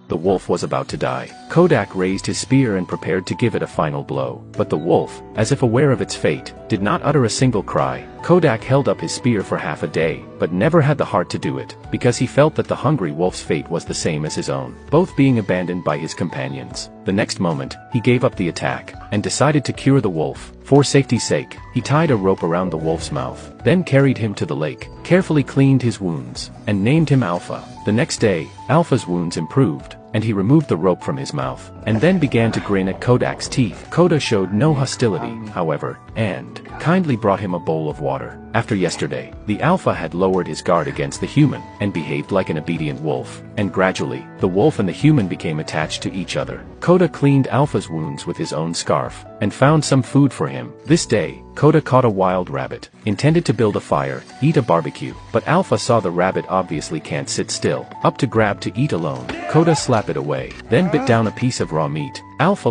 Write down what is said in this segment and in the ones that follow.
The wolf was about to die. Kodak raised his spear and prepared to give it a final blow. But the wolf, as if aware of its fate, did not utter a single cry. Kodak held up his spear for half a day, but never had the heart to do it, because he felt that the hungry wolf's fate was the same as his own, both being abandoned by his companions. The next moment, he gave up the attack, and decided to cure the wolf. For safety's sake, he tied a rope around the wolf's mouth, then carried him to the lake, carefully cleaned his wounds, and named him Alpha. The next day, Alpha's wounds improved, and he removed the rope from his mouth, and then began to grin at Kodak's teeth. Koda showed no hostility, however, and kindly brought him a bowl of water. After yesterday, the Alpha had lowered his guard against the human, and behaved like an obedient wolf, and gradually, the wolf and the human became attached to each other. Koda cleaned Alpha's wounds with his own scarf, and found some food for him. This day, Koda caught a wild rabbit, intended to build a fire, eat a barbecue, but Alpha saw the rabbit obviously can't sit still, up to grab to eat alone. Koda slapped it away, then bit down a piece of raw meat. Alpha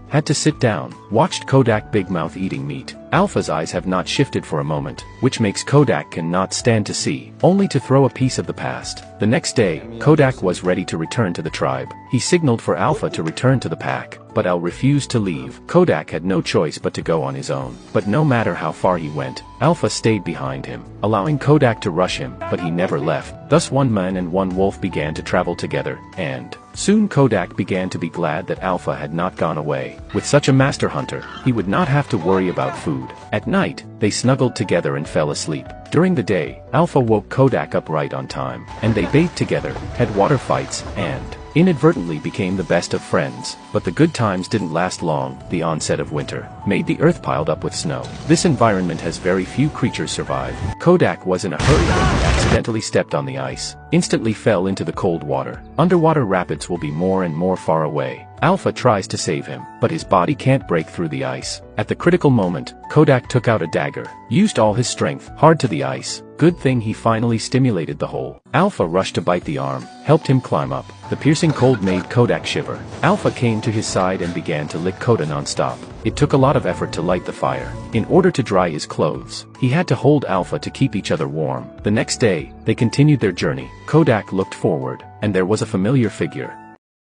had to sit down, watched Kodak Big Mouth eating meat. Alpha's eyes have not shifted for a moment, which makes Kodak cannot stand to see, only to throw a piece of the past. The next day, Kodak was ready to return to the tribe. He signaled for Alpha to return to the pack, but Al refused to leave. Kodak had no choice but to go on his own. But no matter how far he went, Alpha stayed behind him, allowing Kodak to rush him, but he never left. Thus one man and one wolf began to travel together, and soon Kodak began to be glad that Alpha had not gone away. With such a master hunter, he would not have to worry about food. At night, they snuggled together and fell asleep. During the day, Alpha woke Kodak up right on time, and they bathed together, had water fights, and inadvertently became the best of friends. But the good times didn't last long. The onset of winter made the earth piled up with snow. This environment has very few creatures survive. Kodak was in a hurry when he accidentally stepped on the ice, instantly fell into the cold water. Underwater rapids will be more and more far away. Alpha tries to save him, but his body can't break through the ice. At the critical moment, Kodak took out a dagger, used all his strength, hard to the ice. Good thing he finally stimulated the hole. Alpha rushed to bite the arm, helped him climb up. The piercing cold made Kodak shiver. Alpha came to his side and began to lick Koda non-stop. It took a lot of effort to light the fire. In order to dry his clothes, he had to hold Alpha to keep each other warm. The next day, they continued their journey. Kodak looked forward, and there was a familiar figure.